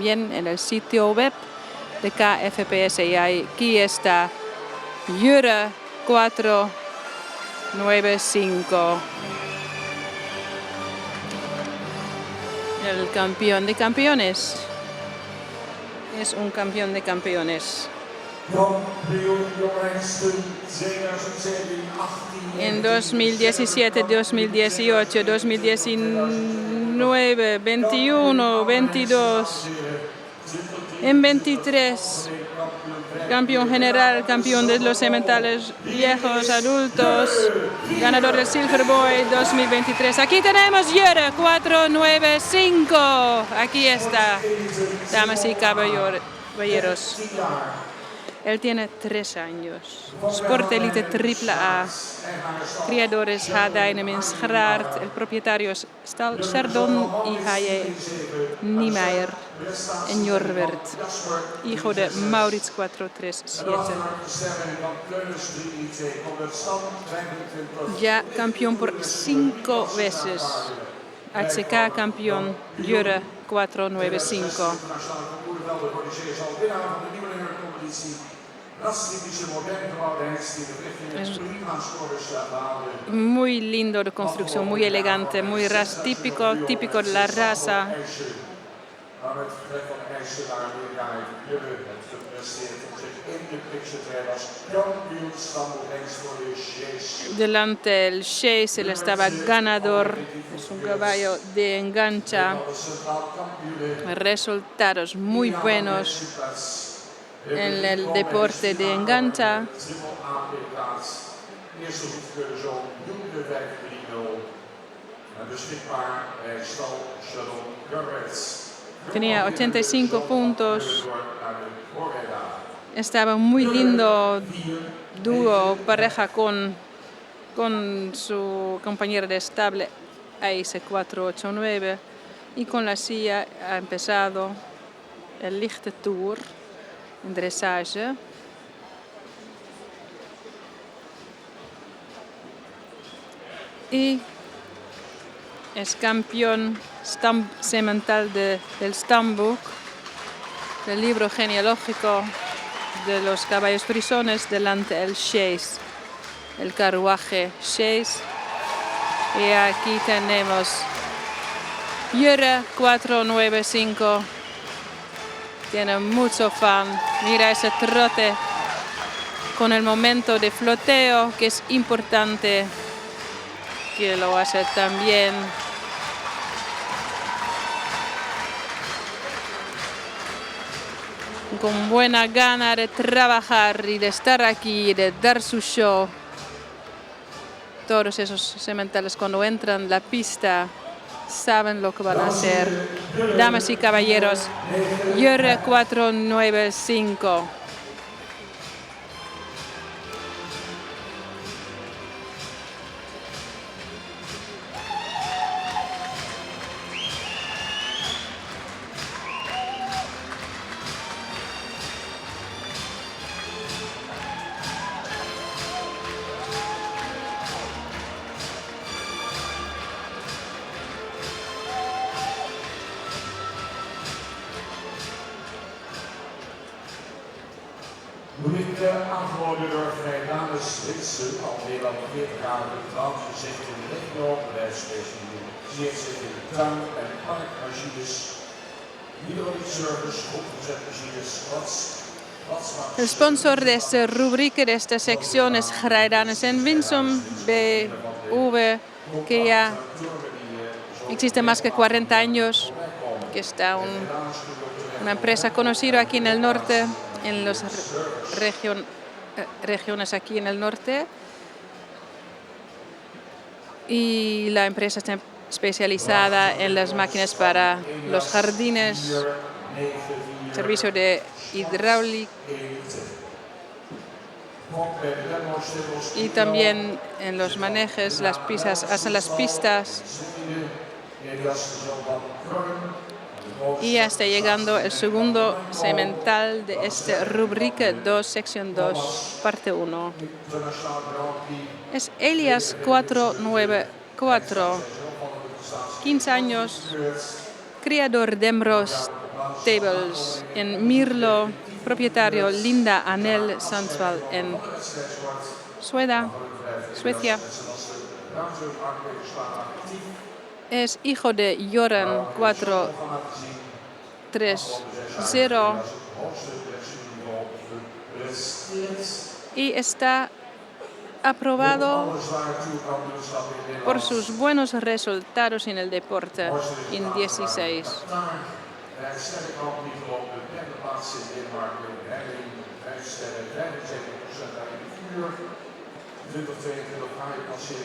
también en el sitio web de KFPS. Y aquí está Jure 495. El campeón de campeones. Es un campeón de campeones. En 2017, 2018, 2019, 21, 22, en 23, campeón general, campeón de los sementales viejos, adultos, ganador del Silver Boy 2023. Aquí tenemos Jure 495. Aquí está, damas y caballeros. Él tiene 3 años. Sport Elite AAA. Criadores Dynamins Gerard. El propietario es Stal Chardon y Haye Niemeyer en Jorwert. Hijo de Maurits 437. Ya campeón por 5 veces. HK campeón Jure 495. Es muy lindo de construcción, muy elegante, muy típico de la raza. Delante el Chase, él estaba ganador, es un caballo de engancha, resultados muy buenos en el deporte de engancha. Tenía 85 puntos. Estaba muy lindo dúo, pareja con su compañero de estable Ace 489. Y con la silla ha empezado el Lichte Tour en dressage. Y es campeón semental del Stamboek, del libro genealógico de los caballos frisones, delante del Chase, el carruaje Chase. Y aquí tenemos Jure 495. Tiene mucho fan. Mira ese trote con el momento de floteo, que es importante, que lo hace también. Con buena gana de trabajar y de estar aquí y de dar su show. Todos esos sementales cuando entran en la pista saben lo que van a hacer. Damas y caballeros, Jure 495. Toen ik aangehouden door Vrijdames Ritsen, al meer dan 40 jaar getrouwd, gezegd in de regionaal-bedrijfsspecialiseert zich in de tuin- en parkmachines, hydrauliekservice, opgezetmachines, El sponsor de esta rubrica, de esta sección, es Graidanes en Winsum BV, que ya existe más que 40 años, que está una empresa conocida aquí en el norte, en las regiones aquí en el norte. Y la empresa está especializada en las máquinas para los jardines, servicio de hidráulica y también en los manejos, las pistas, hacen las pistas. Y ya está llegando el segundo semental de esta rubrica 2, sección 2, parte 1. Es Elias 494, 15 años, criador de hembros Tables en Mirlo, propietario Linda Anel Sandsvall en Suecia. Es hijo de Joran 430 y está aprobado por sus buenos resultados en el deporte en 16.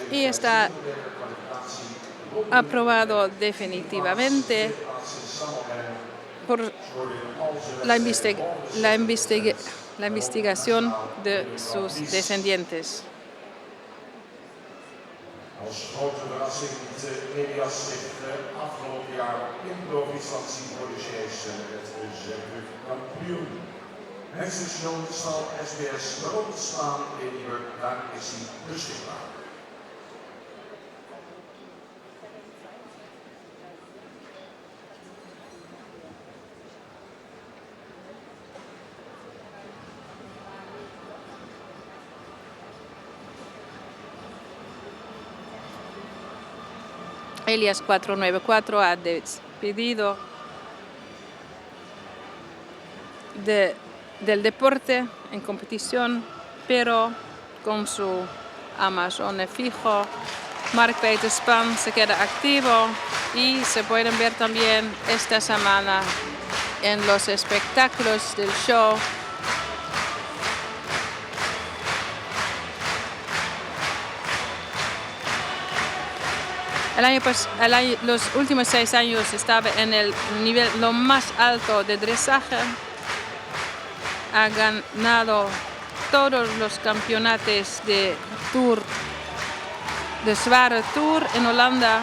Y está aprobado definitivamente por la investigación de sus descendientes. Als grote verrassing liet Elias zich afgelopen jaar op improvisatie voor de Sjees werd kampioen. Het station zal SBS rond staan in Nieuwe, daar is hij beschikbaar. Elias 494 ha despedido del deporte en competición, pero con su Amazone fijo. Mark-Peter Span se queda activo y se pueden ver también esta semana en los espectáculos del show. Los últimos 6 años estaba en el nivel lo más alto de dresaje. Ha ganado todos los campeonatos de Tour, de Zware Tour en Holanda.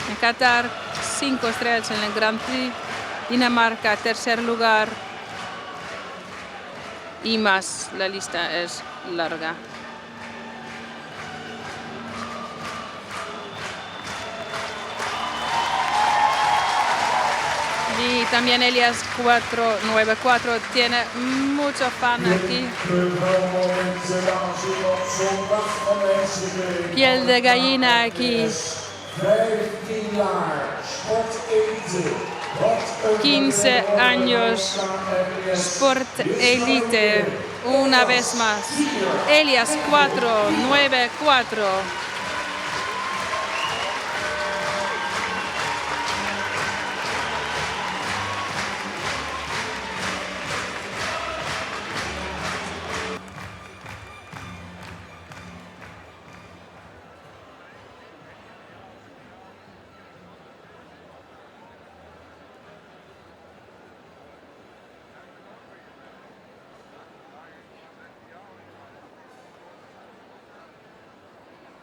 En Qatar, 5 estrellas en el Grand Prix. Dinamarca, 3er lugar. Y más, la lista es larga. Y también Elias 494 tiene mucho fan aquí. Piel de gallina aquí. 15 años. Sport Elite. Una vez más. Elias 494.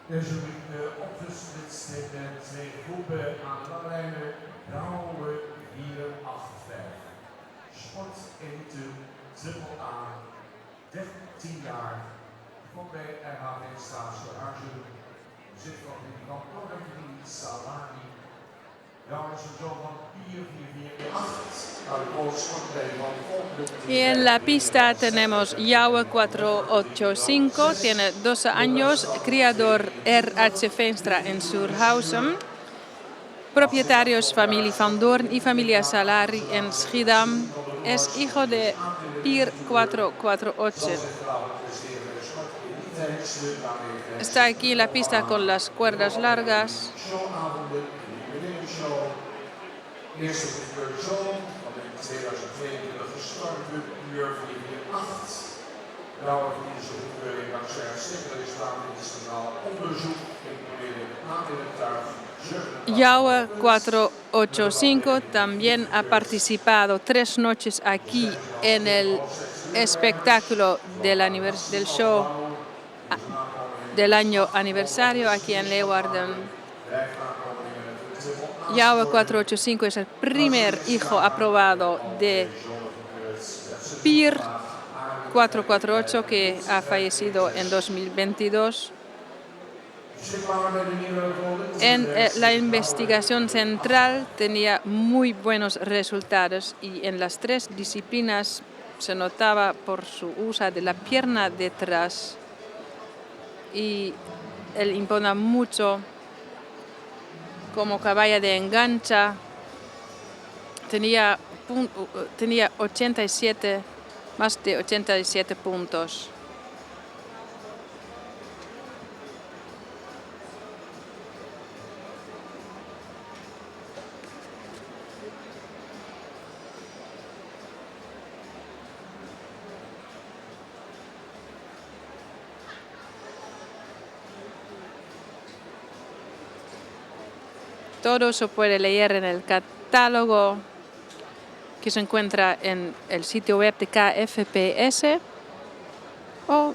Deze opgesplitst in de 2 groepen aan de lijnen vrouwen 4-8-5. Sport Elite Triple A, 13 jaar, van bij RHV Staatse Huizen, zit van in kantoor in Salami. Jouw is een zoon van 4-4-4-8. Y en la pista tenemos Yawe 485, tiene 12 años, criador RH Veenstra en Surhausen, propietarios familia Van Doorn y familia Salari en Schiedam, es hijo de Pier 448. Está aquí en la pista con las cuerdas largas. Eerste goedkeur zoon, van in 2022 gestart, uur 448. Vrouwen verdienen zijn goedkeuring dankzij uitstekende resultaten in het internationaal onderzoek, includeren aandelentuig. Yawe 485 también ha participado 3 noches aquí en el espectáculo del show del año aniversario aquí en Leeuwarden. Yawe 485 es el primer hijo aprobado de Pier 448 que ha fallecido en 2022. En la investigación central tenía muy buenos resultados y en las 3 disciplinas se notaba por su uso de la pierna detrás y él impone mucho como caballo de engancha. Tenía 87, más de 87 puntos. Todo se puede leer en el catálogo que se encuentra en el sitio web de KFPS o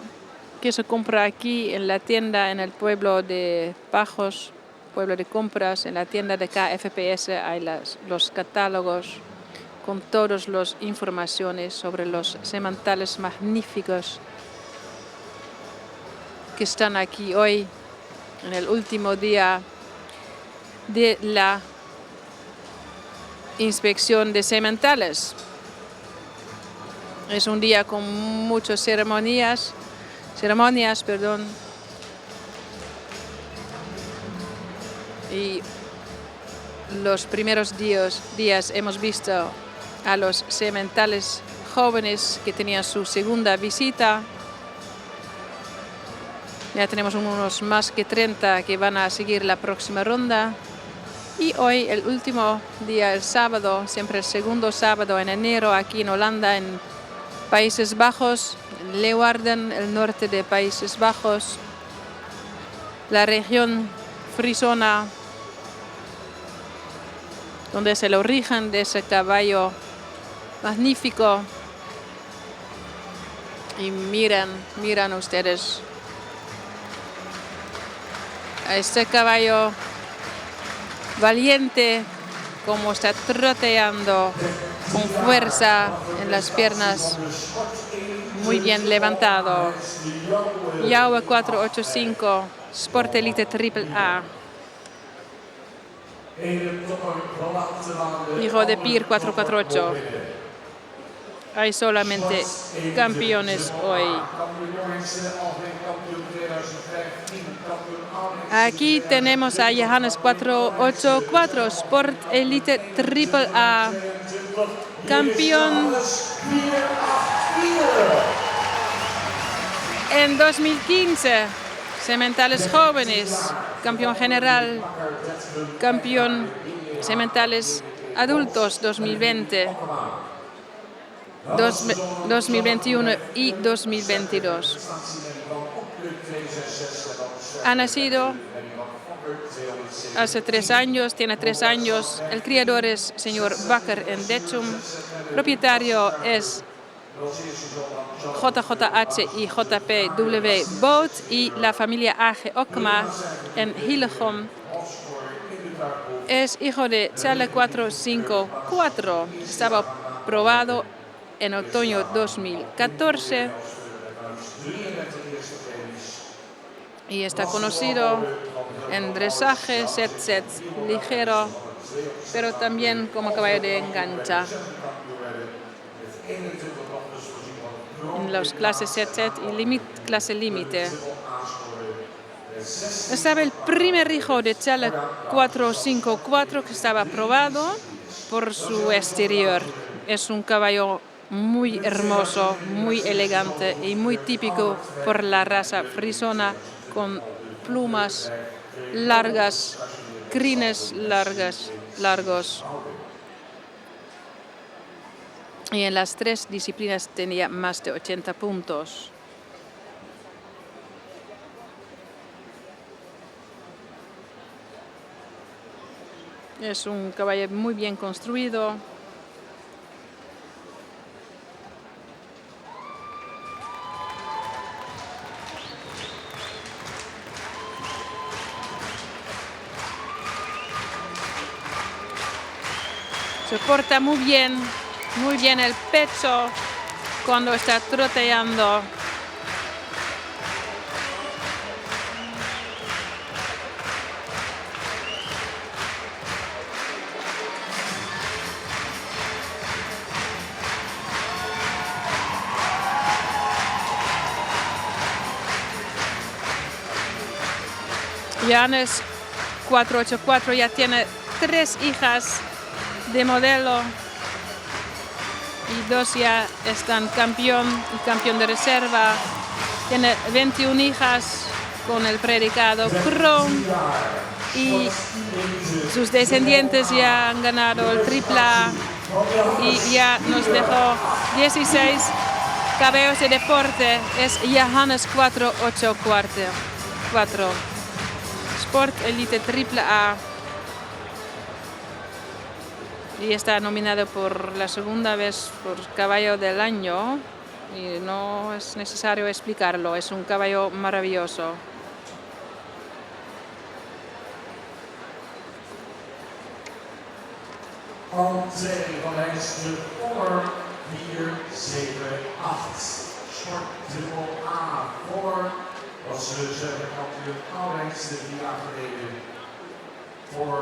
que se compra aquí en la tienda en el pueblo de Pajos, pueblo de compras. En la tienda de KFPS hay los catálogos con todas las informaciones sobre los sementales magníficos que están aquí hoy en el último día de la inspección de sementales. Es un día con muchas ceremonias, y los primeros días hemos visto a los sementales jóvenes que tenían su segunda visita. Ya tenemos unos más que 30 que van a seguir la próxima ronda. Y hoy, el último día, el sábado, siempre el segundo sábado en enero, aquí en Holanda, en Países Bajos, en Leeuwarden, el norte de Países Bajos, la región frisona, donde es el origen de ese caballo magnífico. Y miran ustedes a este caballo valiente, como está troteando con fuerza en las piernas, muy bien levantado. Jouwe 485, Sport Elite AAA. Hijo de Pier 448. Hay solamente campeones hoy. Aquí tenemos a Johannes 484, Sport Elite AAA, campeón en 2015, sementales jóvenes, campeón general, campeón sementales adultos 2020, 2021 y 2022. Ha nacido hace 3 años, tiene 3 años. El criador es señor Bakker en Dechum. Propietario es JJH y JPW Boot y la familia AG Okma en Hillegom. Es hijo de Chale 454. Estaba probado en otoño 2014. Y está conocido en dresaje, set ligero, pero también como caballo de engancha. En las clases set y clase límite. Estaba el primer hijo de Chale 454 que estaba aprobado por su exterior. Es un caballo muy hermoso, muy elegante y muy típico por la raza frisona, con plumas largas, crines largos. Y en las 3 disciplinas tenía más de 80 puntos. Es un caballo muy bien construido. Se porta muy bien el pecho cuando está troteando. Johannes 484 ya tiene 3 hijas de modelo y 2 ya están campeón y campeón de reserva. Tiene 21 hijas con el predicado Kroon y sus descendientes ya han ganado el AAA y ya nos dejó 16 caballos de deporte. Es Johannes 484. Sport Elite AAA. Y está nominado por la segunda vez por caballo del año. Y no es necesario explicarlo, es un caballo maravilloso. Ontzettend van lijst voor 4, 7, 8. Sport dubbel A voor was reservekampioen oudlijst 4 jaar geleden. Voor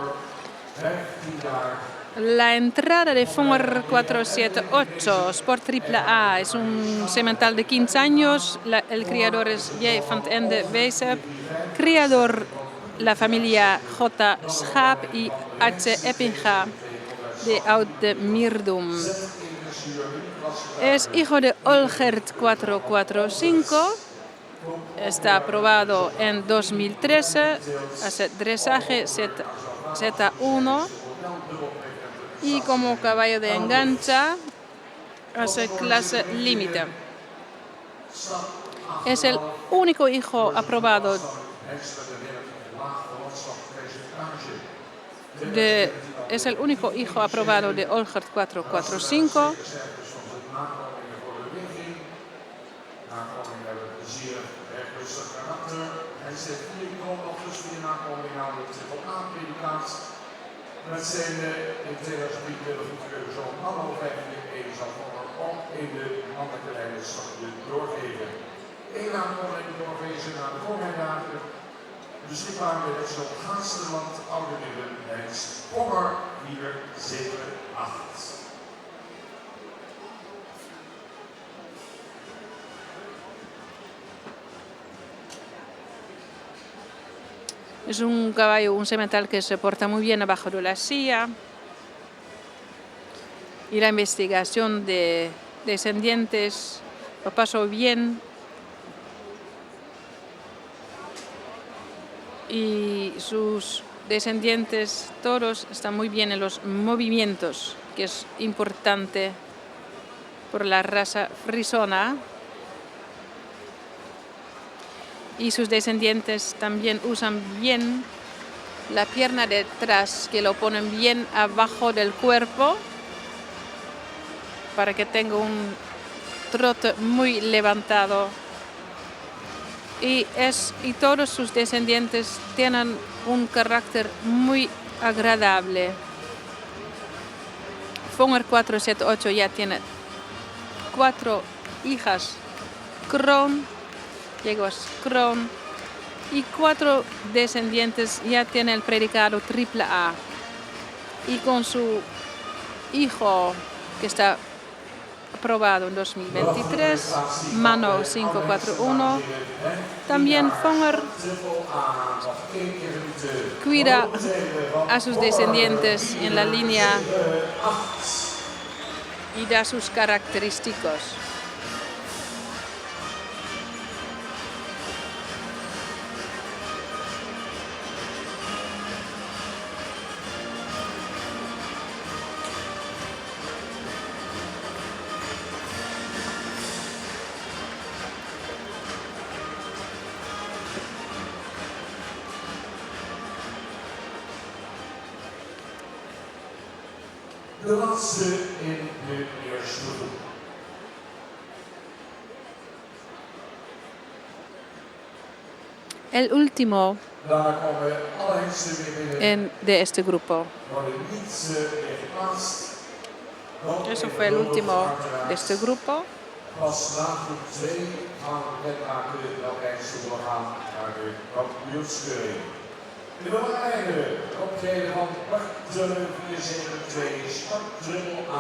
15 jaar. La entrada de Fonger 478 Sport AAA es un semental de 15 años. El criador es J. van Ende Weesep. Criador la familia J. Schaap y H. Eppinga de Oud-Mierdum. Es hijo de Olgert 445. Está aprobado en 2013. Hace dresaje Z1. Y como caballo de engancha, hace clase límite. Es el único hijo aprobado de Olgert 445. Met zijn in 2023 goedgekeurde zo'n anderhalf zal om in de mannelijke leiderschapje doorgeven. Eén aankondiging doorgeven naar de voormiddagen. Beschikbaar met het zo'n Gaansterland oude middelen en Pommer 4, 7, 8. Es un caballo, un semental que se porta muy bien abajo de la silla. Y la investigación de descendientes lo pasó bien. Y sus descendientes todos están muy bien en los movimientos, que es importante por la raza frisona. Y sus descendientes también usan bien la pierna de atrás, que lo ponen bien abajo del cuerpo para que tenga un trote muy levantado. Y todos sus descendientes tienen un carácter muy agradable. Fonger 478 ya tiene 4 hijas Kroon. Llegó a Kroon y 4 descendientes ya tienen el predicado AAA. Y con su hijo que está aprobado en 2023, Mano 541, también Fonger cuida a sus descendientes en la línea y da sus características. De laatste in de eerste groep. El último de este grupo. Eso fue el último de este grupo. Pas na groep 2 gaan we bekendmaken welke eindstoelen gaan naar de kampioenskeuring. In de belangrijke optreden van Bartelen 472 Startdribbel A.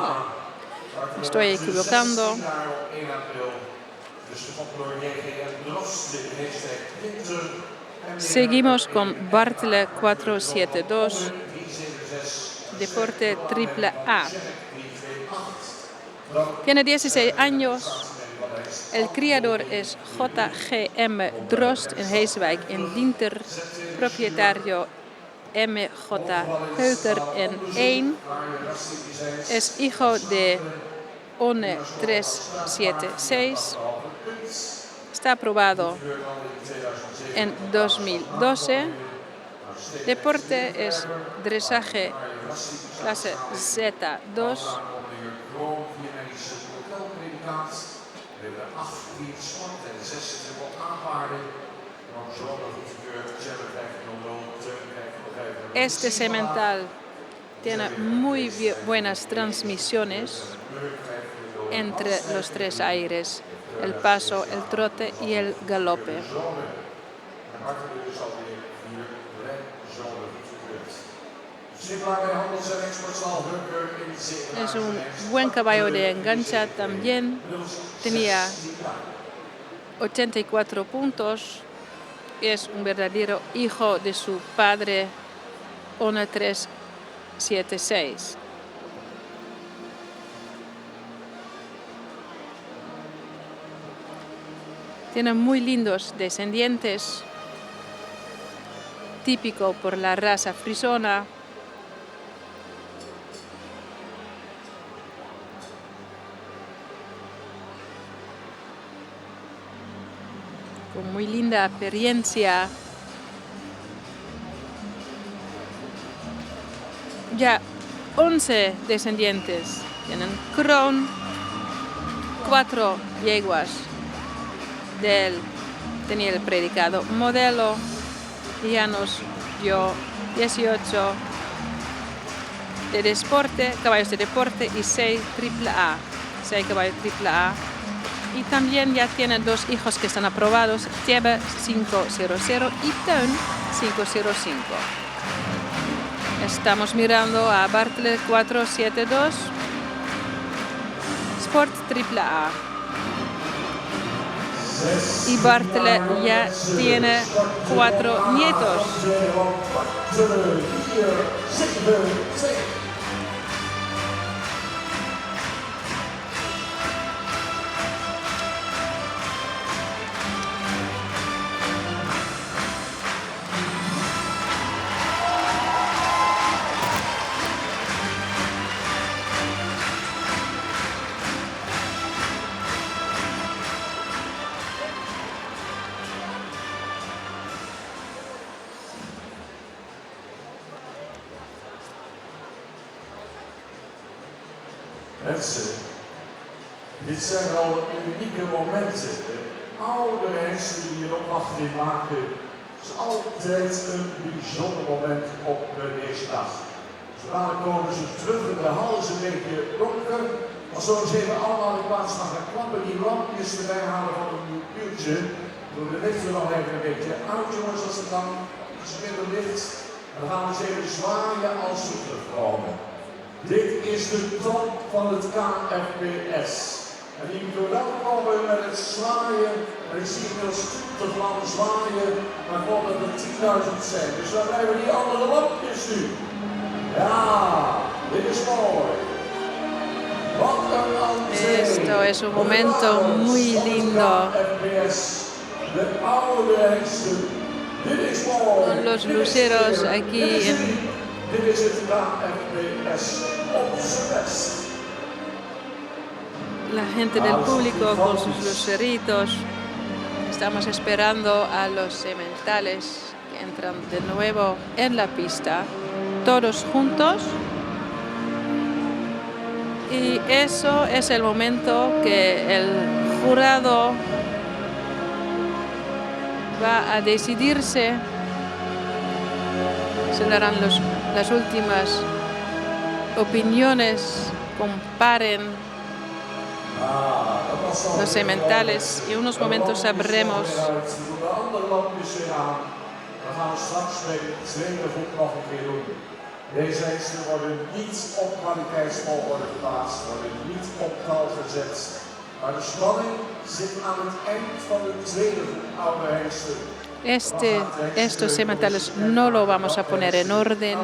Estoy equivocando. 16 jaar op 1 april. Dus de Fokklor JGM Drost, de hashtag Winter Seguimos con Bartle 472, deporte triple A. Tiene 16 años. El criador es J.G.M. Drost en Heeswijk en Dinter, propietario M.J. Heuter en 1. Es hijo de ONE 376. Está aprobado en 2012. Deporte es dresaje clase Z2. We hebben 18 sport en 26 aanvaarding. Dan zorgen we voor de Tjelle 500, Este semental tiene muy buenas transmisiones entre los tres aires, el paso, el trote y el galope. Es un buen caballo de engancha también. Tenía 84 puntos. Es un verdadero hijo de su padre, ONE 376. Tiene muy lindos descendientes, típico por la raza frisona. Con muy linda apariencia. Ya 11 descendientes. Tienen Kroon, 4 yeguas tenía el predicado modelo, y ya nos dio 18 de deporte, caballos de deporte y 6 AAA, 6 caballos AAA. Y también ya tiene 2 hijos que están aprobados, Tiebe 500 y Teun 505. Estamos mirando a Bartle 472, Sport AAA. Y Bartle ya tiene 4 nietos. Mensen, dit zijn al unieke momenten. De oude mensen die hier op achterin maken, is altijd een bijzonder moment op deze dag. Zodra komen ze terug in de hal is een beetje donker. Als zo eens even allemaal in plaats van gaan klappen, die lampjes erbij halen van een uurtje. Doen de lichten nog even een beetje uit, jongens, als het dan iets minder licht. Dan gaan we eens even zwaaien als we terugkomen. Dit is de top van het KFPS. En die moeten wel komen met het zwaaien. En ik zie inmiddels 20 man zwaaien, maar ik hoop dat er 10.000 zijn. Dus dan blijven die andere lampjes nu. Ja, dit is mooi. Wat een entree. Esto es un momento muy lindo. De oude hengsten. Dit is mooi. Con los luceros aquí en... Dit is het KFPS op zijn best. La gente del público con sus luceritos. Estamos esperando a los sementales que entran de nuevo en la pista, todos juntos. Y eso es el momento que el jurado va a decidirse. Se darán las últimas opiniones, comparen los sementales y en unos momentos sabremos. We gaan straks met de tweede groep nog een keer doen. Deze hengsten worden niet op kwaliteitsvolgorde geplaatst, worden niet op tal gezet. Maar de spanning zit aan het eind van de tweede groep oude hengsten. Estos sementales no lo vamos a poner en orden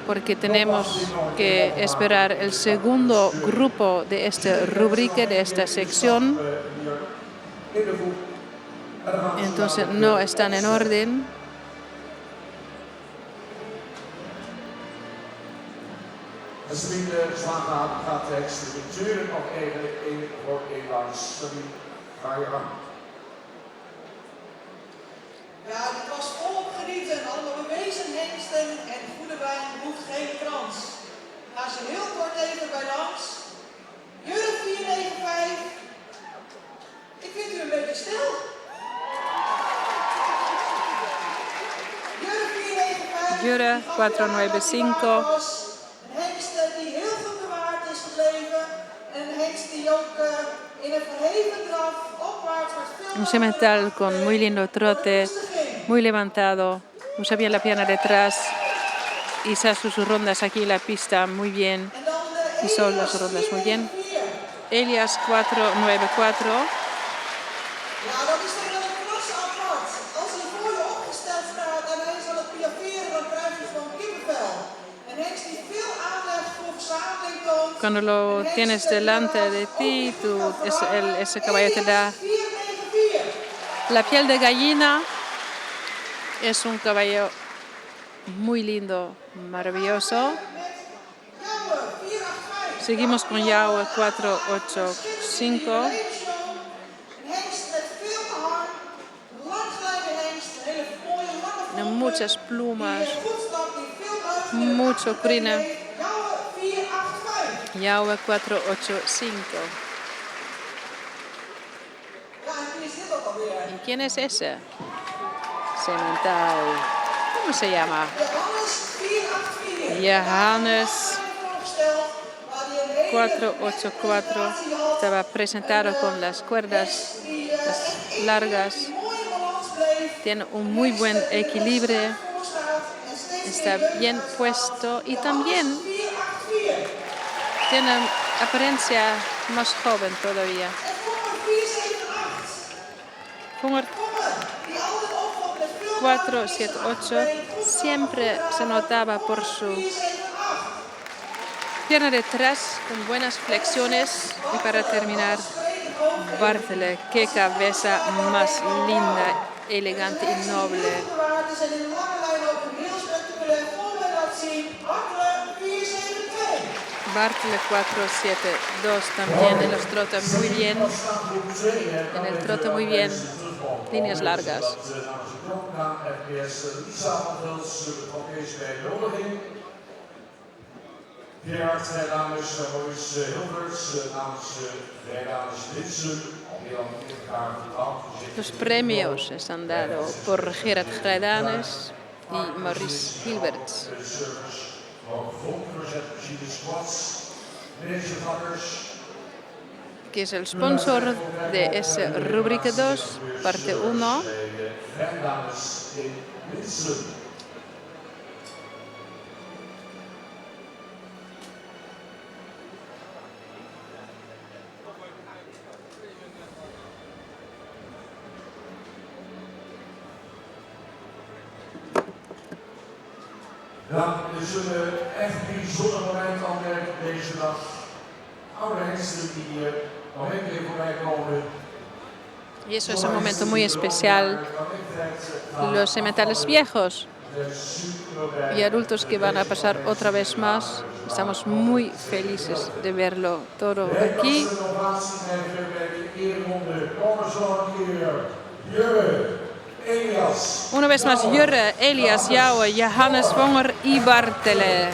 porque tenemos que esperar el segundo grupo de esta rubrica, de esta sección. Entonces no están en orden. Sabine Zwaangaard gaat de natuurlijk nog eigenlijk één voor één langs. Sabine, ga je gang. Ja, dit was volop genieten. Allemaal bewezen hengsten en goede wijn hoeft geen krans. Ga ze heel kort even bij langs. Jurre 495. Ik vind u een beetje stil. Jurre 495. Jurre 495. Een hengst die heel goed bewaard is gebleven. En een hengst die ook in een verheven draf opwaarts wordt veel. Un semental con muy lindo trote, muy levantado. Usa bien la pierna detrás. Hizo sus rondas aquí en la pista muy bien. Hizo las rondas muy bien. Elias 494. Ja, dat is toch wel een klasse apart. Als hij voor je opgesteld staat en hij is aan het piaferen, dan krijg je gewoon kippenvel. Een hengst die veel aanleg voor verzameling toont. Cuando lo tienes delante de ti, ese caballo te da 494. la piel de gallina. Es un caballo muy lindo, maravilloso. Seguimos con Yahweh 485. Muchas plumas, mucho crina. Yahweh 485. ¿Y quién es ese? Semental. ¿Cómo se llama? Johannes 484. Estaba presentado con las cuerdas largas. Tiene un muy buen equilibrio. Está bien puesto y también tiene apariencia más joven todavía. Con 478 siempre se notaba por su pierna detrás con buenas flexiones. Y para terminar, Bartele, qué cabeza más linda, elegante y noble. Bartele 472 también en los trotes muy bien. En el trote muy bien. Líneas largas. Gerard namens Maurice Hilberts, namens Rijdames Linsen, Los premios están dados por Gerard Grijdanes y Maurice Hilberts. Que es el sponsor de esa rúbrica 2, parte 1. Ja, dit is een echt bijzonder moment aan deze dag. Oude hengsten die nog een keer voorbij komen. Y eso es un momento muy especial. Los sementales viejos y adultos que van a pasar otra vez más. Estamos muy felices de verlo todo aquí. Una vez más, Jurre, Elias, Yahweh, Johannes Wonger y Bartele.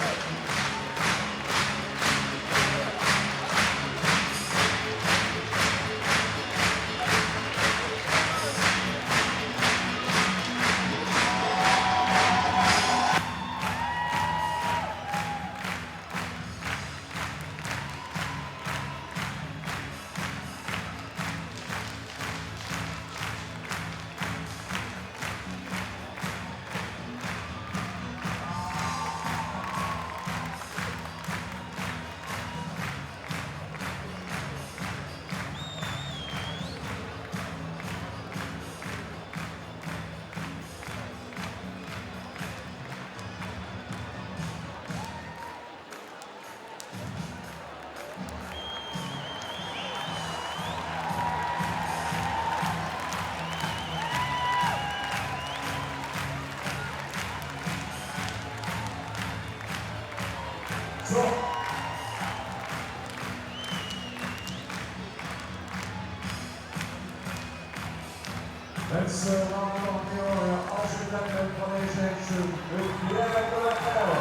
Mensen, dames en heren, als u bent van deze heksen, wil Pierre de Lefebvre.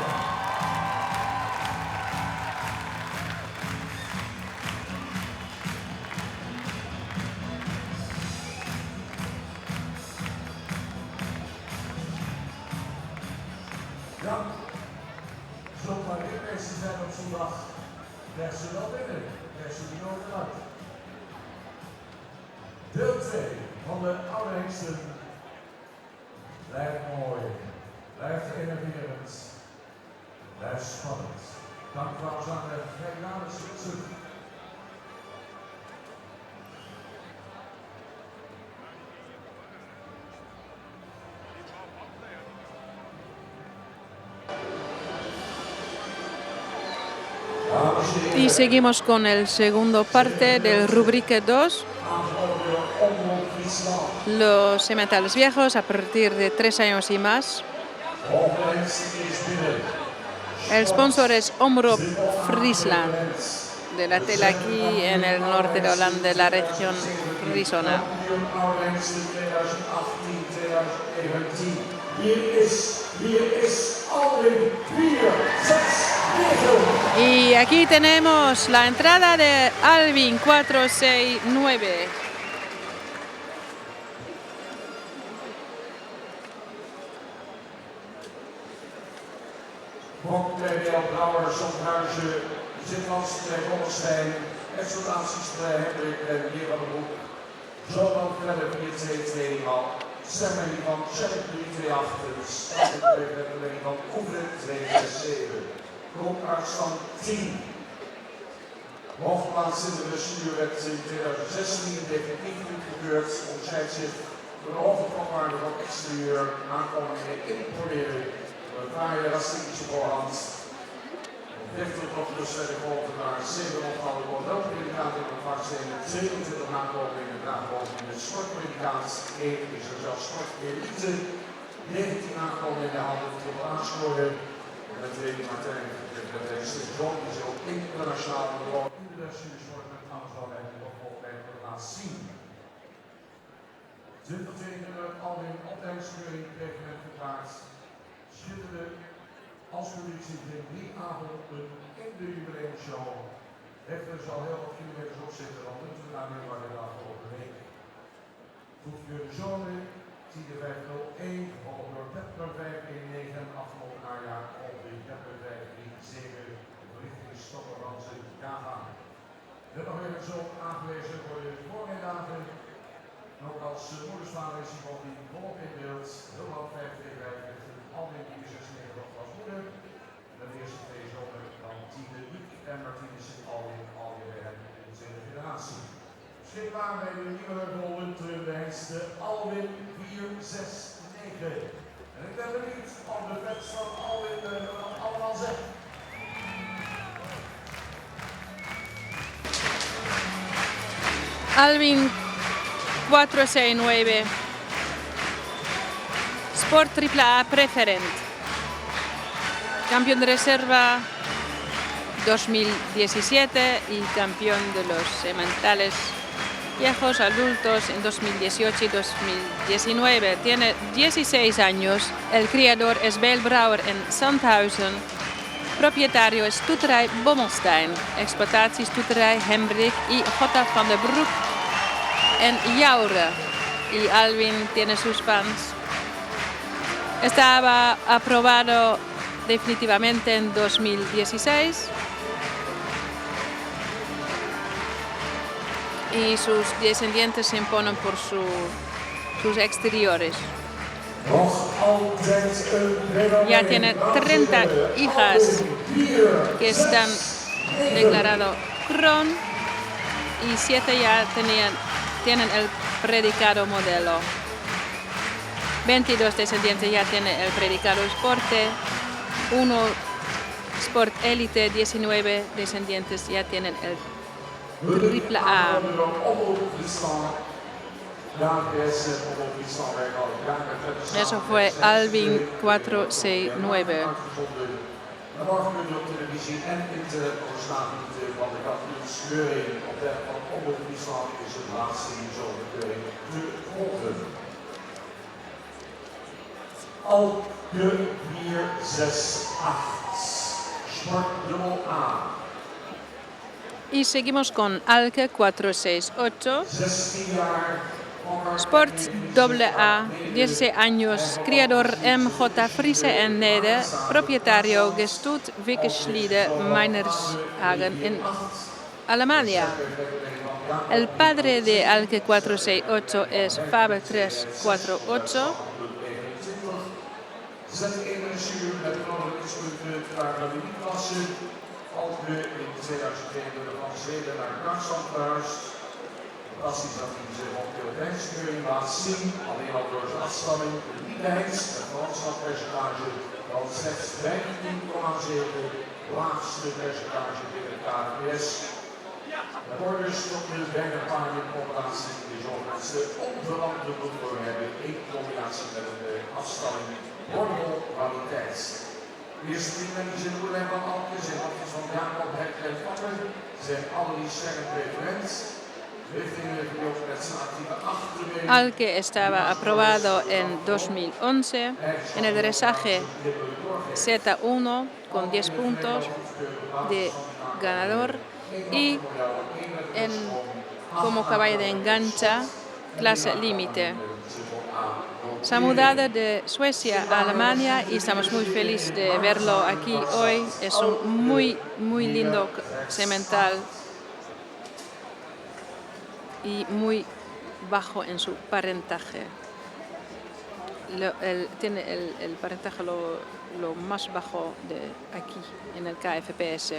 Ja, zomaar inmeester zijn op zondag. Krijgt ze wel binnen, krijgt ze die nooit uit. Deel 2 van de oude hengsten. Blijft mooi, blijft enerverend, blijft spannend. Dank trouwens aan de Grenade Zwitser. Y seguimos con el segundo parte del rubrique 2. Los sementales viejos a partir de 3 años y más. El sponsor es Omroep Friesland, de la tela aquí en el norte de Holanda, de la región Frisona. Y aquí tenemos la entrada de Alvin 469. Brouwer, Zandhuizen, Zitlands, Bollenstein, Exploitatiespray, Hendrik en Meneer van der Broek. Zodan verder 4-2-2 man. Stemming van Check 3-2-8. Stemming van Oeven 2-6-7. Grondafstand 10. Hoofdplaats in de bestuur werd in 2016 definitief goedgekeurd. Onderscheidt zich door de hoofdopwaarde van exterieur, aankomende importeren. Een fraaie racistische voorhand. 50 op dus de volgende naar 7 opgehouden wordt. Welke predicaat in de vakstenen, 22 aankomingen in de draagboven in de sportpredicaat. 1 is er zelfs sportelite. 19 aankomingen in de handen voor de aanscoren. En de tweede Martijn, de Zon is ook internationaal gewoon. In de studiosport met aanval en de opvolging laat zien. 20 tegen Alwin opleidingskeuring kreeg men verklaard. Schitterende als politie in die avond in de jubileumshow. Rechter zal heel wat kilometers opzitten, want het is daar nu waar de afgelopen week. Voetbeur de Zonen, 10-5-0-1, gevolgd door Pepper 5-1-9, afgelopen najaar op de Pepper 5-3-7, richting Stokkerransen, Java. Er nog even zo aangewezen voor de voormiddagen. Ook als moedersvader is hij van die volop in beeld, heel lang 5-2-5 met een Alwin die 96 als moeder. De eerste twee zonen dan Tine Wiek en Martinez Alwin bij hem in de tweede generatie. Beschikbaar bij de nieuwe rollen de hengsten Alwin 4-6-9. En ik ben benieuwd of de vets van Alwin allemaal zeggen. Alvin 469, Sport AAA Preferent, campeón de reserva 2017 y campeón de los sementales viejos adultos en 2018 y 2019. Tiene 16 años, el criador es Beel Brouwer en Zandhuizen, propietario es Stoeterij Bommelstein, explotatie Stoeterij Hembrik y J. van der Broek en Yaure. Y Alvin tiene sus fans. Estaba aprobado definitivamente en 2016 y sus descendientes se imponen por sus exteriores. Ya tiene 30 hijas que están declaradas Kroon y 7 ya tienen el predicado modelo. 22 descendientes ya tienen el predicado Sporte, 1 Sport Elite, 19 descendientes ya tienen el AAA. Eso fue Alvin 469. En morgen kunt u op televisie en internet nog eens nagenieten van de kampioenskeuring. Op de van Omroep Friesland is het laatste in zo'n keuring te volgen. Alke 468. Sport dubbel A. Y seguimos con Alke 468. 16 jaar. Sport AA, 16 años, criador MJ Friese en Nede, propietario Gestut Wickeschliede Meinershagen en Alemania. El padre de Alke 468 es Faber 348. Alke in 2002 door de Van Zweden naar Krachtstand verhuisd. Fantastisch dat hij zich op de Europese laat zien, alleen al door zijn afstamming, de liefheid, het landschappercentage van slechts 15,7, laagste percentage binnen de KNPS. De borders tot de Bergen-Paarden-combinatie die zogenaamde onverwante bloedvorm hebben in combinatie met een afstamming bordelkwaliteit. De eerste vrienden die zijn moeder van Alke zijn afjes van Jacob, Hek en Vakker, zijn alle die sterk preferent. Alke estaba aprobado en 2011 en el dresaje Z1 con 10 puntos de ganador y como caballo de engancha clase límite. Se ha mudado de Suecia a Alemania y estamos muy felices de verlo aquí hoy. Es un muy lindo semental y muy bajo en su parentaje. Tiene el parentaje lo más bajo de aquí en el KFPS.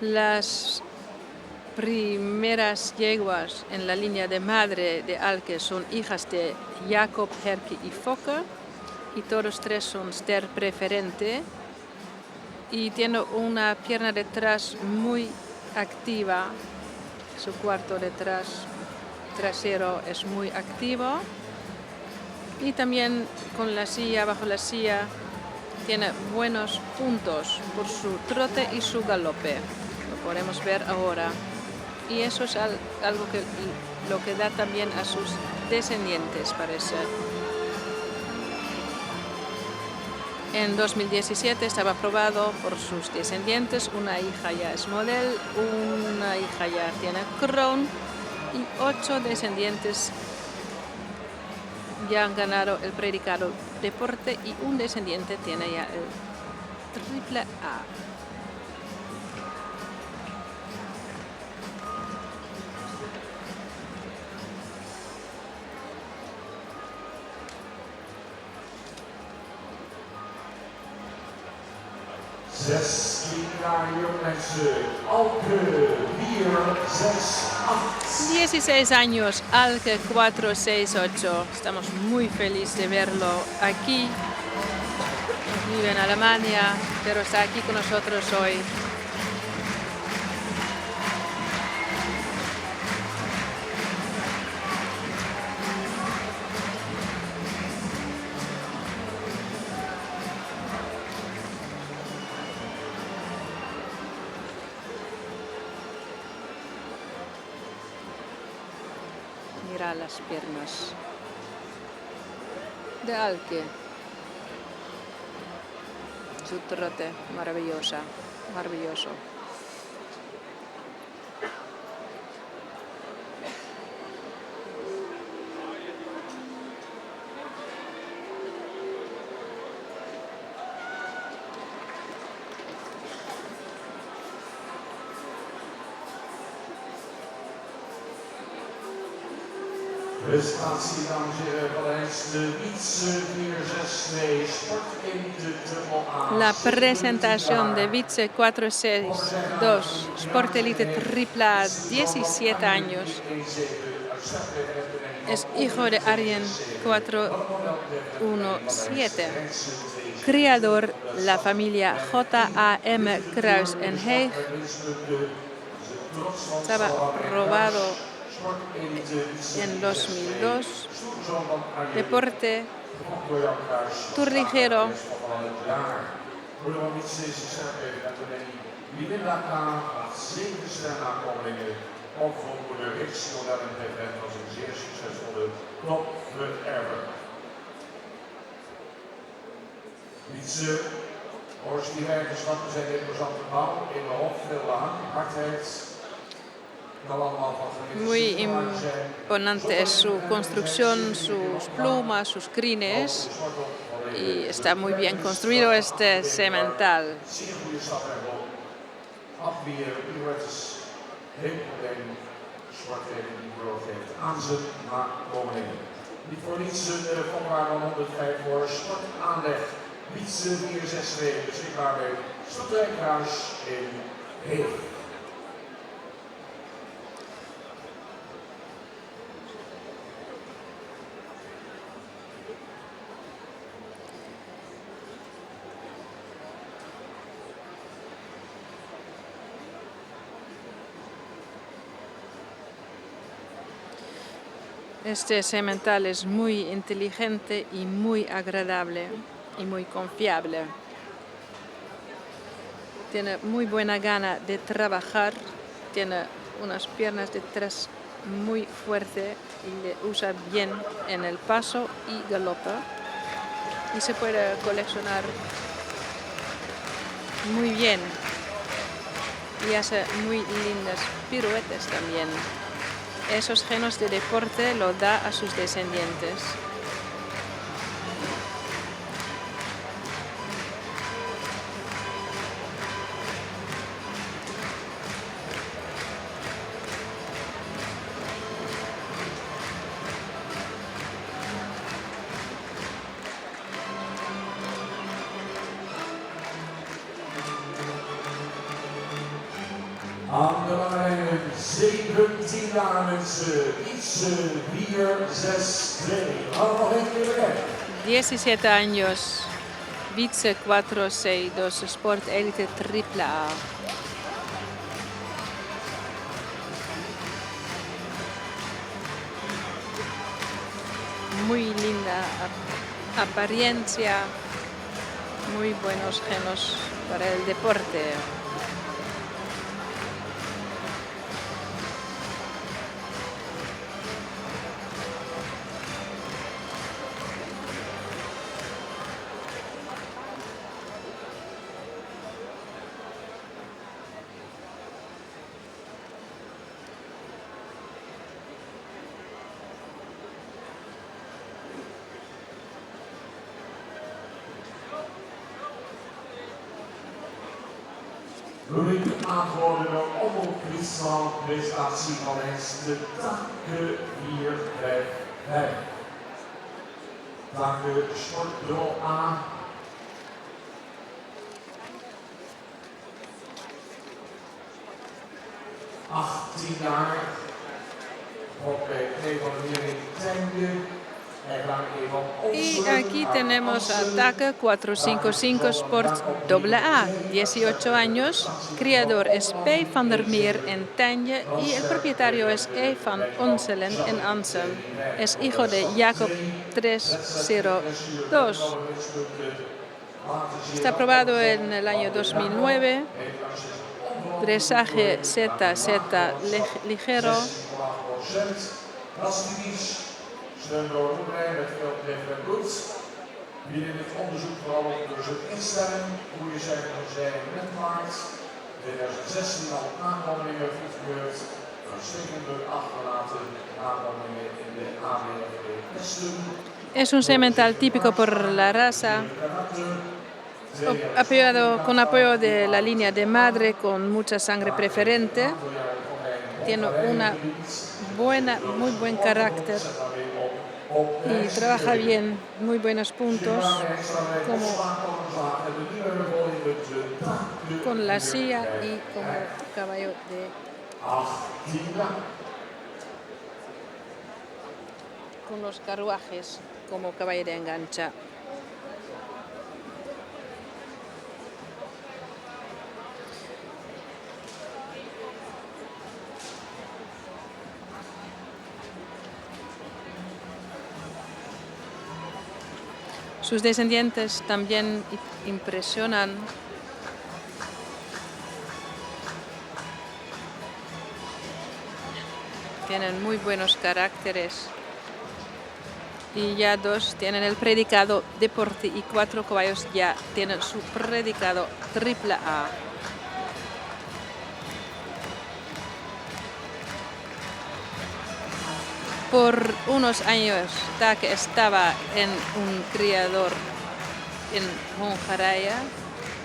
Las primeras yeguas en la línea de madre de Alke son hijas de Jacob, Herke y Fokke y todos tres son ster preferente. Y tiene una pierna detrás muy activa, su cuarto detrás trasero es muy activo y también con la silla, bajo la silla, tiene buenos puntos por su trote y su galope, lo podemos ver ahora. Y eso es algo que lo que da también a sus descendientes, parece. En 2017 estaba aprobado por sus descendientes, una hija ya es model, una hija ya tiene crown y 8 descendientes ya han ganado el predicado deporte y un descendiente tiene ya el triple A. Alke 468. 16 años, Alke 468. Estamos muy felices de verlo aquí. Vive en Alemania, pero está aquí con nosotros hoy. Mira las piernas de Alke. Su trote maravilloso. Prestatie, dames en heren, van de Wietse 462 Sport in de dubbel A. La presentación de Wietse 462 Sport Elite Triple A, 17 años. Es hijo de Arjen 417. Criador la familia JAM Kruis en Heeg. Estaba robado en 2002. Deporte Tour ligero. Ook voor de riksmodellen betreft was een zeer succesvolle topvererver. Wietse, Horst die eigenschappen zijn imposante bouw in de hoofd, veel hardheid. Muy imponente es su construcción, sus plumas, sus crines, y está muy bien construido este semental. Geen probleem, sportleven die brood heeft aan zijn nakomelingen. Niet voor niets een voorwaarde van 105 voor sportaanleg. Wietse 462 beschikbaar bij Stadrijkhuis in Heeg. Este semental es muy inteligente y muy agradable y muy confiable. Tiene muy buena gana de trabajar, tiene unas piernas detrás muy fuertes y le usa bien en el paso y galopa. Y se puede coleccionar muy bien y hace muy lindas piruetas también. Esos genes de deporte lo da a sus descendientes. Aan de lijn 17 mensen, Wietse 462. Gaan we nog een keer bekijken. 17 años, Wietse 462, Sport Elite AAA. Muy linda apariencia, muy buenos genes para el deporte. Rubriek antwoorden door Omroep Friesland, presentatie van eens de takken 455. Takken Sportbureau A. ...18 jaar, op een van de leerling Tenge. Y aquí tenemos a TAC 455 Sport AA, 18 años, criador es P. van der Meer en Tanje y el propietario es E. van Onselen en Ansel. Es hijo de Jacob 302. Está aprobado en el año 2009, dresaje ZZ ligero. Steun door Roemerij met veel en goed. Binnen dit onderzoek vooral ook door zijn instelling, hoe je zijn van zij met maart. 2016 al aanmeldingen goedgekeurd. Uitstekende achterlaten aanmeldingen in de ABFD testen. Es un semental típico por la raza, con apoyo de la línea de madre con mucha sangre preferente. Tiene una muy buen carácter y trabaja bien, muy buenos puntos, como con la silla y como caballo con los carruajes como caballo de engancha. Sus descendientes también impresionan. Tienen muy buenos caracteres. Y ya 2 tienen el predicado deporte y 4 caballos ya tienen su predicado AAA. Por unos años Take estaba en un criador en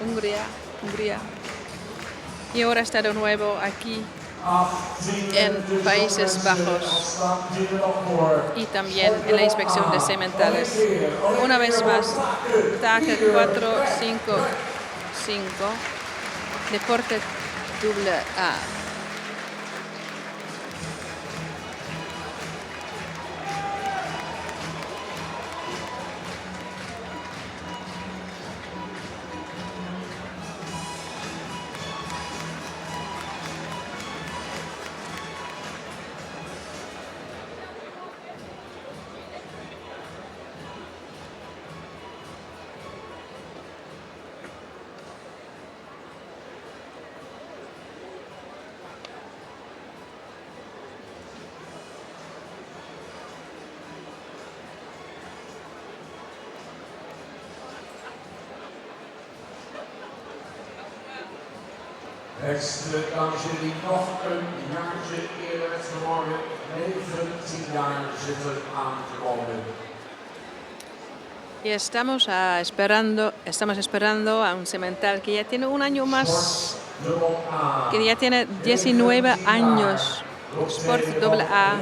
Hungría, y ahora está de nuevo aquí en Países Bajos y también en la inspección de sementales. Una vez más, Take 455, deporte AA. Beste dames en heren, nog een jaartje eerder werd vanmorgen 19 jaar zitten aan te komen. Y estamos esperando a un semental que ya tiene un año más, que ya tiene 19 años. Sport AA,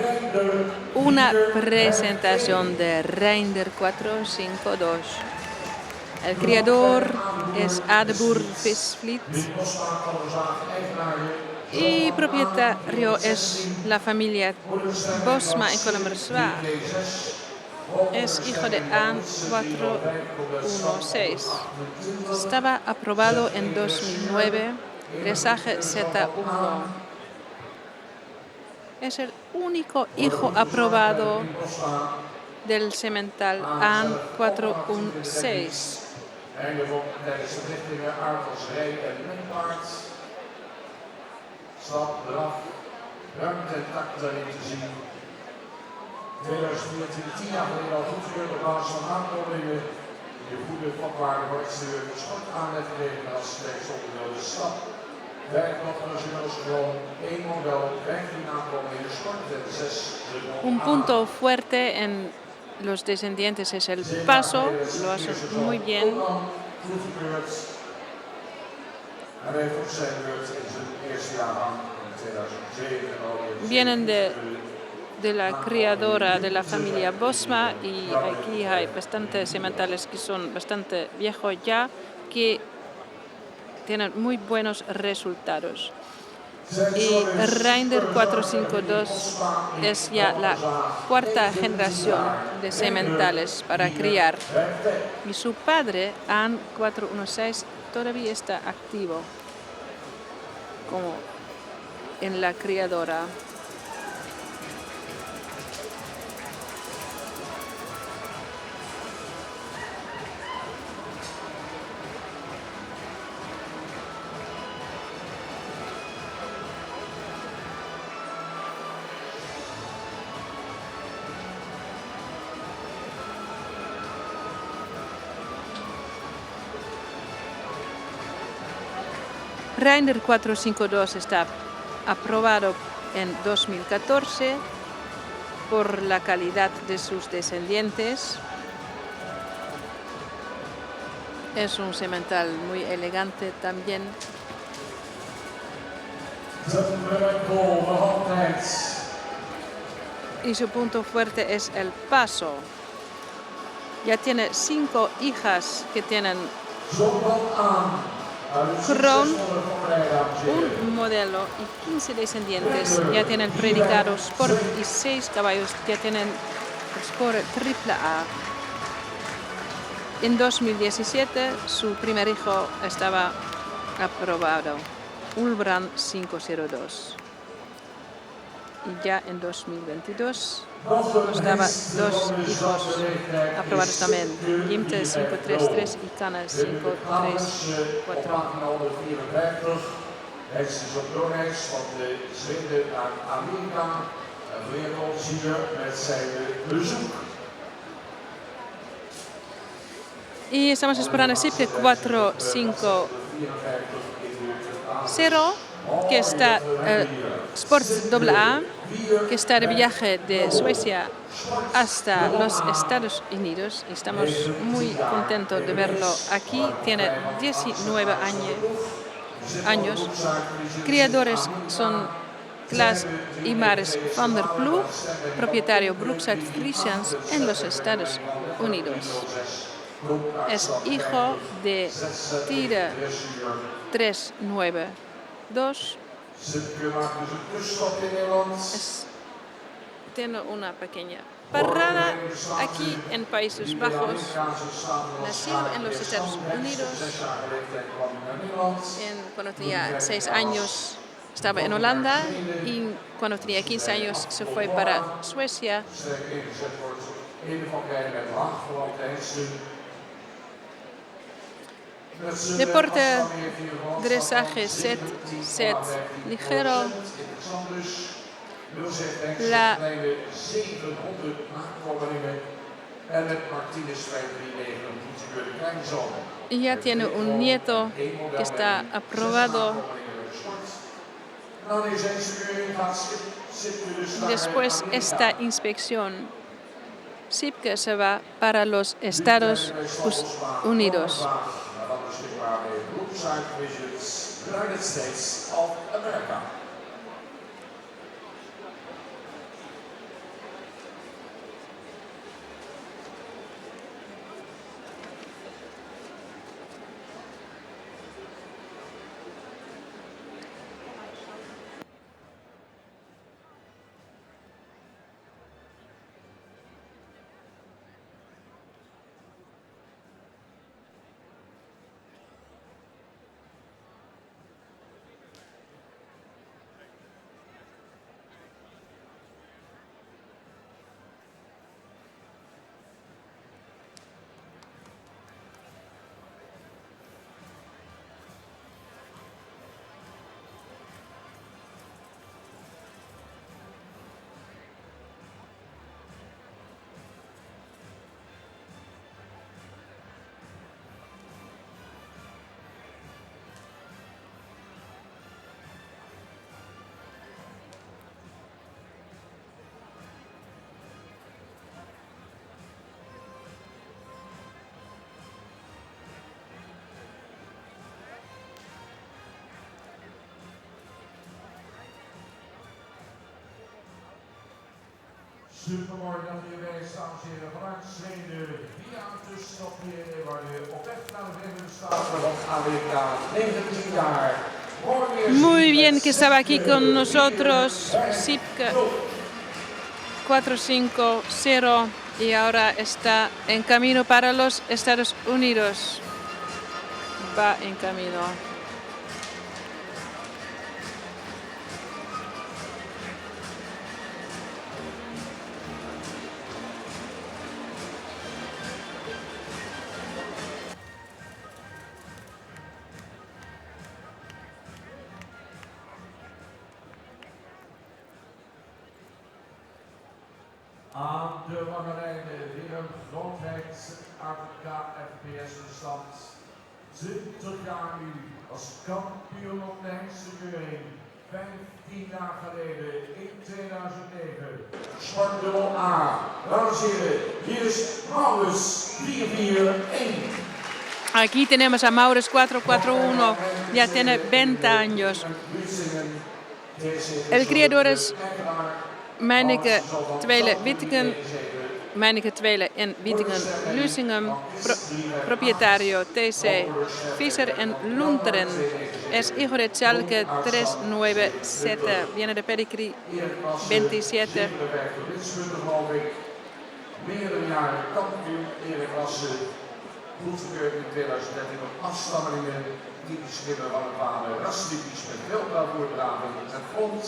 una presentación de Reinder 452. El criador es Adbur Visvliet y propietario es la familia Bosma en Kolmerswaard. Es hijo de Aan 416. Estaba aprobado en 2009, dresaje Z1. Es el único hijo aprobado del semental Aan 416. Einde van tijdens de verrichtingen aardelsrij en minpaard. Stap eraf, ruimte en takt daarin te zien. 2024, 10 jaar geleden al goedgekeurd op basis van aankondigingen. Je goede vakwaarde voor exterieur schort aanleggen als rechtsonderdeel de stap. Werkt nog nationaals gewoon 1 model, 15 aankondigingen, schort en 6 Un punto fuerte en los descendientes es el paso, lo hacen muy bien. Vienen de la criadora de la familia Bosma y aquí hay bastantes sementales que son bastante viejos ya, que tienen muy buenos resultados. Y Reinder 452 es ya la 4ª generación de sementales para criar. Y su padre, Aan 416, todavía está activo como en la criadora. Reinder 452 está aprobado en 2014 por la calidad de sus descendientes. Es un semental muy elegante también. Y su punto fuerte es el paso. Ya tiene 5 hijas que tienen Kroon, un modelo y 15 descendientes. Ya tienen predicado Sport y 6 caballos ya tienen el score AAA. En 2017 su primer hijo estaba aprobado, Ulbrand 502. y ya en 2022 nos daba 2 hijos aprobados también. Gimte 533 y Kana 534. Het is op Donex van de Zweden aan Amerika. Meneer ons hier met zijn bezoek. Y estamos esperando SIPKE 450, que está Sports AA, que está de viaje de Suecia hasta los Estados Unidos. Estamos muy contentos de verlo aquí. Tiene 19 años. Criadores son Klaas y Maris van der Ploeg, propietario Brookside Friesians en los Estados Unidos. Es hijo de Tide 392. Tiene una pequeña parada aquí en Países Bajos. Nacido en los Estados Unidos. Cuando tenía 6 años estaba en Holanda y cuando tenía 15 años se fue para Suecia. Deporte, dresaje, set ligero. Y ya tiene un nieto que está aprobado. Después de esta inspección, SIPKE se va para los Estados Unidos. Supermooi dat u bij dames en heren vanuit Zweden via een tussenstopje waar u op weg naar de Verenigde Staten van Amerika, 19 jaar. Muy bien que estaba aquí con nosotros SIPKE 450 y ahora está en camino para los Estados Unidos. Va en camino. Aan de lange lijnen Willem Grootheid, AFK-FPS-bestand. 20 jaar nu als kampioen op de hengstenkeuring. 15 jaar geleden in 2009. Sportduel A. Dames en heren, hier is Maurits 441. Aquí tenemos a Maurits 441, ya tiene 20 años. El criador es Meineke Twele-Wittingen, Meineke Twele en Wittingen-Lusingen, propietario TC Fischer en Lunteren. Es hijo de Schalke 397, viene de Pedigree 27. Meerdere jaren kampioen ereklasse. Goedgekeurd in 2013 op afstammelingen. Typisch schimmen van een vader. Rastypisch met veel voordraging en front.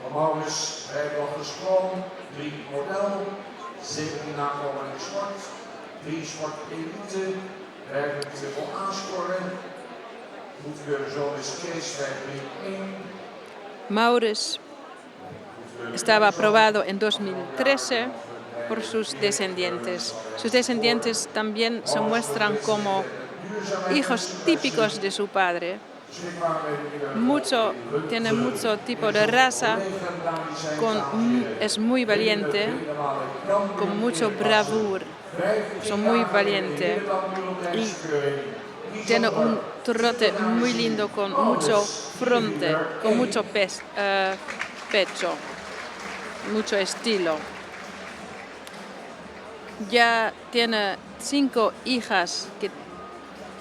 Maurits Rijbloggers Kroon, 3 model, 17 nakomeling sport, 3 sport elite, 5 triple A scoren. Goedkeuren zoon is Kees 531. Maurits estaba aprobado en 2013 por sus descendientes. Sus descendientes también se muestran como hijos típicos de su padre. Tiene mucho tipo de raza, es muy valiente, con mucho bravura, son muy valientes y tiene un trote muy lindo con mucho fronte, con mucho pecho, mucho estilo. Ya tiene 5 hijas que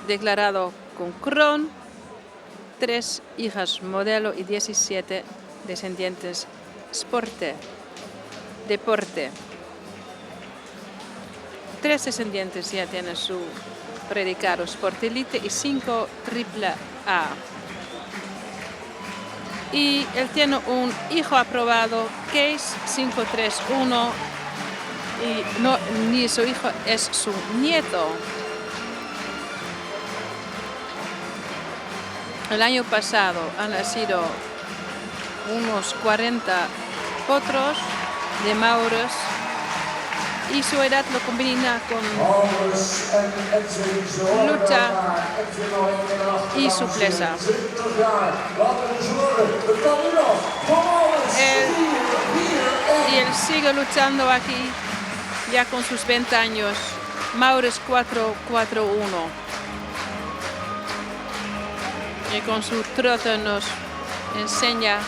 declarado con Kroon, 3 hijas modelo y 17 descendientes deporte. 3 descendientes ya tienen su predicado Sport Elite y 5 triple A. Y él tiene un hijo aprobado, Case 531, y no ni su hijo, es su nieto. El año pasado han nacido unos 40 potros de Maurits y su edad lo combina con lucha y supleza. Y él sigue luchando aquí ya con sus 20 años. Maurits 441. Y con su trote nos enseña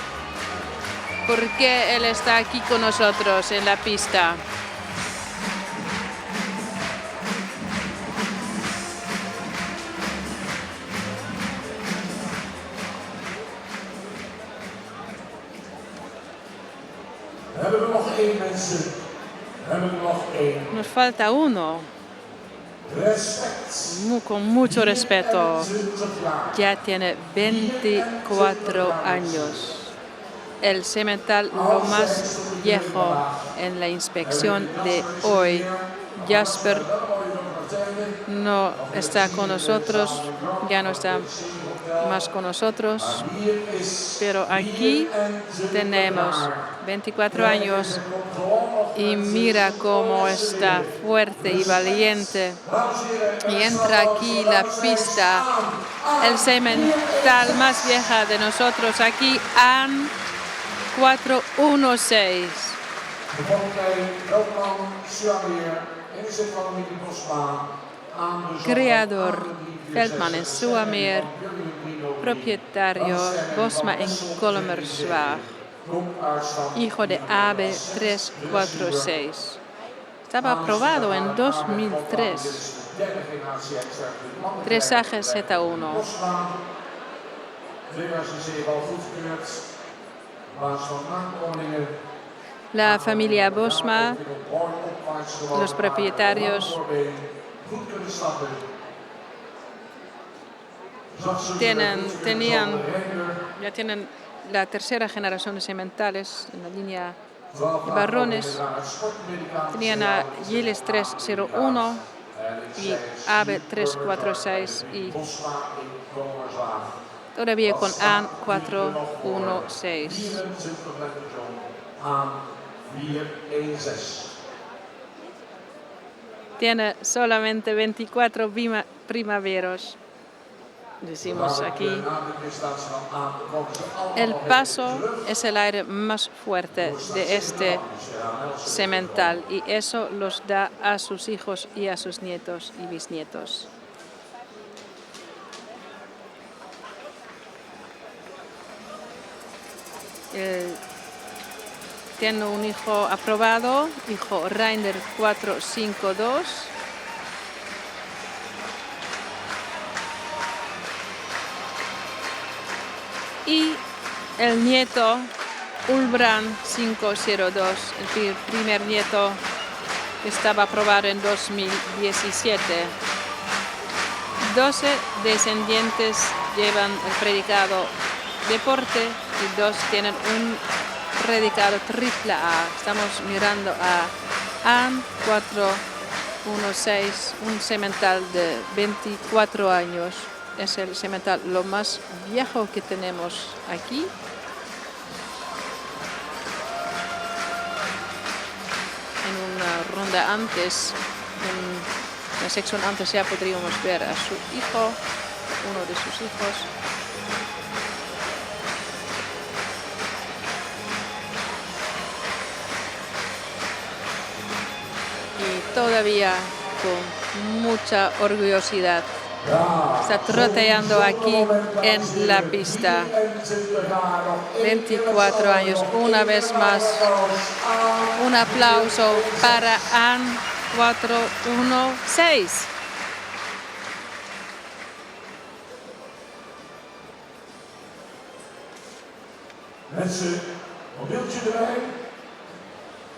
por qué él está aquí con nosotros en la pista. Nos falta uno. Con mucho respeto. Ya tiene 24 años. El semental lo más viejo en la inspección de hoy. Jasper no está con nosotros, ya no está más con nosotros, pero aquí tenemos 24 años y mira cómo está fuerte y valiente. Y entra aquí la pista, el semental más vieja de nosotros, aquí An 416. Creador Veldman en Zoetermeer, propietario Bosma en Kolmerswaag, hijo de AB 346. Estaba aprobado en 2003. Dressage Z1. La familia Bosma, los propietarios, ya tienen la tercera generación de sementales en la línea de varones. Tenían a Gilles 301 y AB 346 y todavía con AN 416. Tiene solamente 24 primaveros. Decimos aquí, el paso es el aire más fuerte de este semental y eso los da a sus hijos y a sus nietos y bisnietos. Tiene un hijo aprobado, hijo Reiner 452. Y el nieto Ulbrand 502, el primer nieto, estaba aprobado en 2017. 12 descendientes llevan el predicado deporte y 2 tienen un predicado AAA. Estamos mirando a AN 416, un semental de 24 años. Es el semental lo más viejo que tenemos aquí. En una ronda antes, en la sección antes ya podríamos ver a su hijo, uno de sus hijos. Y todavía con mucha orgullosidad está troteando aquí en la pista. 24 años, una vez más. Un aplauso para AN 416. Mensen, mobieltje erbij.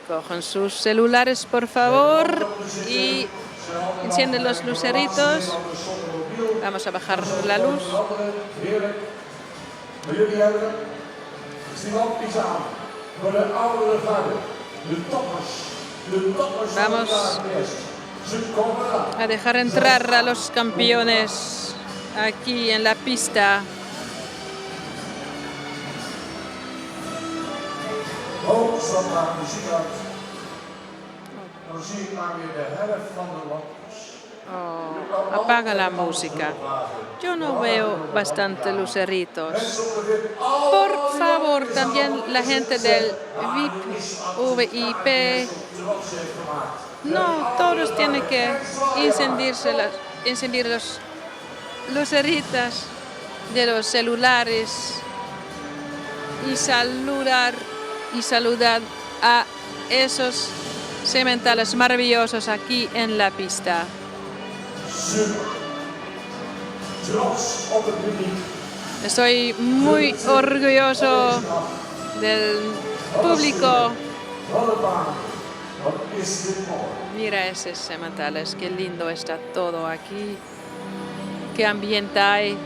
Cogen sus celulares, por favor, y encienden los luceritos. Vamos a bajar la luz. Heerlijk. Maar jullie hebben stimulanties aan voor de oudere garde. De toppers. De toppers van Vamos elkaar best. Ze komen eraan. a dejar entrar a los campeones aquí en la pista. Oh, stap maar muziek uit. Dan zie ik maar weer de helft van de lampjes. Oh, apaga la música. Yo no veo bastante luceritos. Por favor, también la gente del VIP, no, todos tienen que encender los luceritas de los celulares y saludar a esos sementales maravillosos aquí en la pista. Estoy muy orgulloso del público. Mira esos sementales, qué lindo está todo aquí. Qué ambiente hay.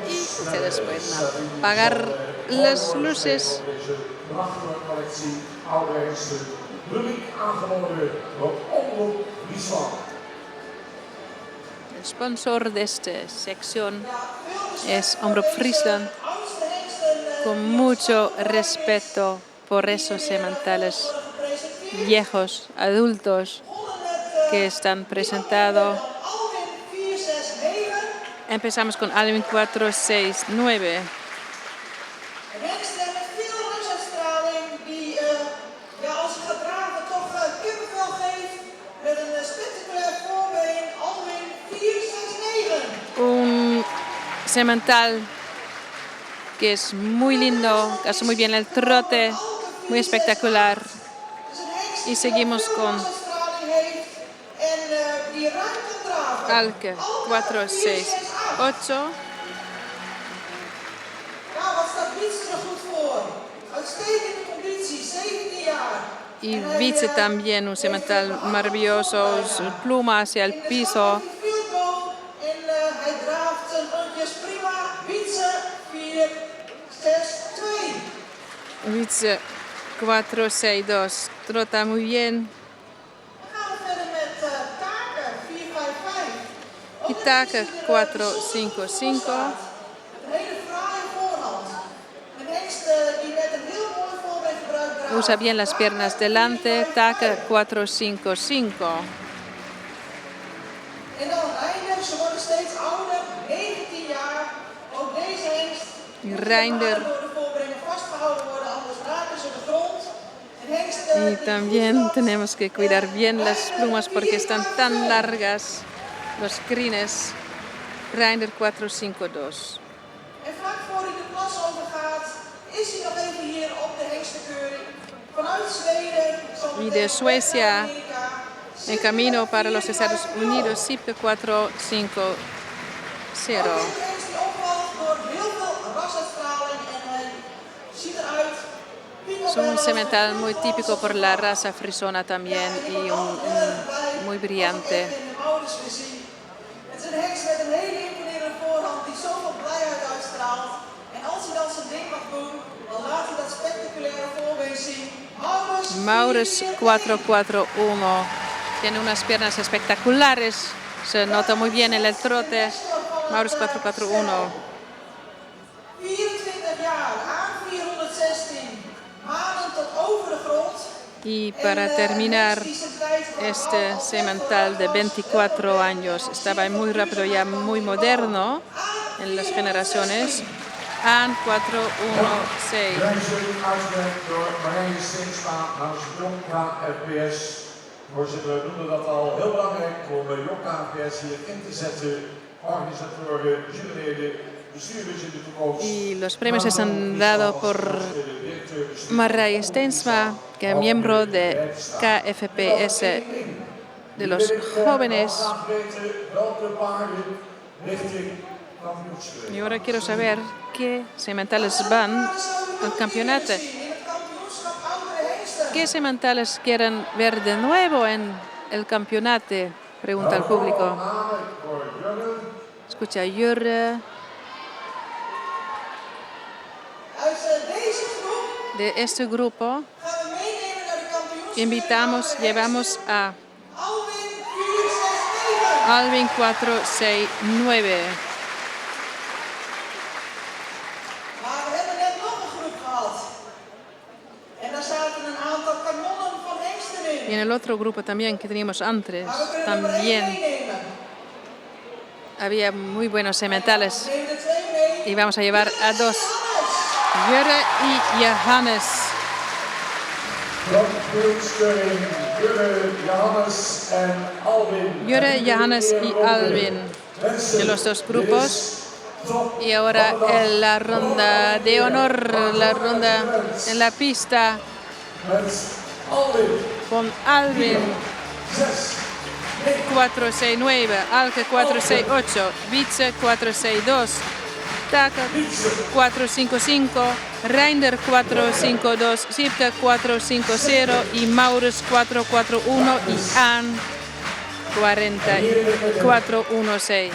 Y ustedes pueden apagar las luces. El sponsor de esta sección es Omroep Friesland, con mucho respeto por esos sementales viejos, adultos, que están presentados. Empezamos con Alwin 469. Un semental que es muy lindo, que hace muy bien el trote, muy espectacular. Y seguimos con Alke 468. Y Wietse también, un semental maravilloso, su pluma hacia el piso. Wietse 462, trota muy bien. Itake 455. Usa bien las piernas delante, Take 455. Reinder vastgehouden worden, anders raken ze de grond. En hengsten Y die también voetstad, tenemos que cuidar bien las plumas porque están tan largas. Los crines Reinder 452. En vlak voor hij de plas overgaat, is hij nog even hier op de hengstenkeuring. Vanuit Zweden, Y de Suecia, en camino para los Estados Unidos, Sipke 450. Ook dit hengst die opvalt door heel veel rasuitstraling en hij ziet eruit. Es un semental muy típico por la raza frisona también y muy brillante. Het is een hengst met een hele imponerende voorhand die zoveel blijheid uitstraalt. En als hij dan zijn ding mag doen, dan laat hij dat spectaculaire voorbeeld zien. Maurus 441 tiene unas piernas espectaculares. Se nota muy bien en el trote. Maurus 441. 24 jaar, aan 416. Manen tot over de grond. Y para terminar, este semental de 24 años estaba muy rápido, ya muy moderno en las generaciones. AN 416. Uitgewerkt door Marije Steensma namens Jong KFPS. Voorzitter, we noemden dat al heel belangrijk om Jong KFPS hier in te zetten. Organisatoren, juryleden, bestuurders in de toekomst. Y los premios se han dado por Marije Steensma, que es miembro de KFPS de los jóvenes. Y ahora quiero saber qué sementales van al campeonato. ¿Qué sementales quieren ver de nuevo en el campeonato? Pregunta el público. Escucha Jurre. De este grupo llevamos a Alwin 469. Maar we hebben net nog een groep gehad. En daar zaten een aantal kanonnen van hengsten in. Y en el otro grupo también que teníamos antes, Maar we kunnen er maar één también meenemen. había muy buenos sementales. We nemen er twee mee. Y vamos a llevar a dos, Jurre y Johannes. Jurre, Johannes y Alwin de los dos grupos. Y ahora en la ronda de honor, la ronda en la pista con Alwin 469, Alke 468, Wietse 462, Taka 455, Reinder 452, Sipke 450 y Maurus 441 y An 416.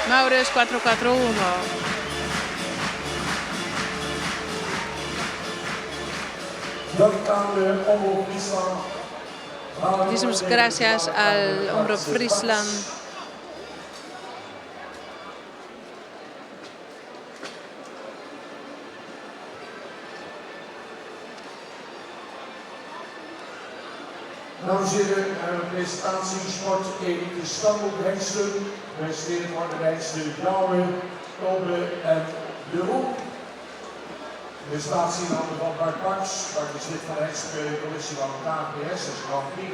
Maurus 441. Muchísimas gracias al Omroep Friesland. Dames en heren, een presentatie sport elite stamboekhengsten. Gepresenteerd worden de hengsten Jouwe, Kobe en De Roep. De statie in handen van Bart Pax. Bart is lid van de hengstenkeuring commissie van de KVS. Is Grand Prix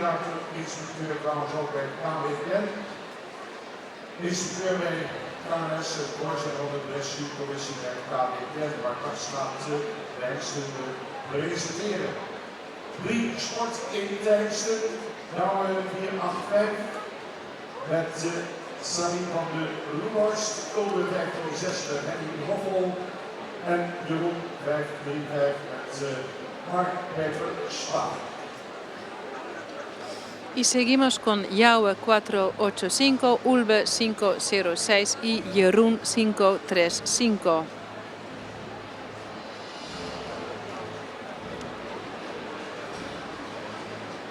instructeur trouwens ook bij KWPN. Instructeur bij KNS, voorzitter van de rescue-commissie bij KWPN. Bart Pax gaat de hengsten presenteren. 3 sport-elite-hengsten, Jouwe 485 met Sarin van de Roemhorst, Kobe 560 Henry Hoffel en De Roep 535 met Mark Peter Spaar. Y seguimos con Yahweh 485, Ulbe 506 y Jeroen 535.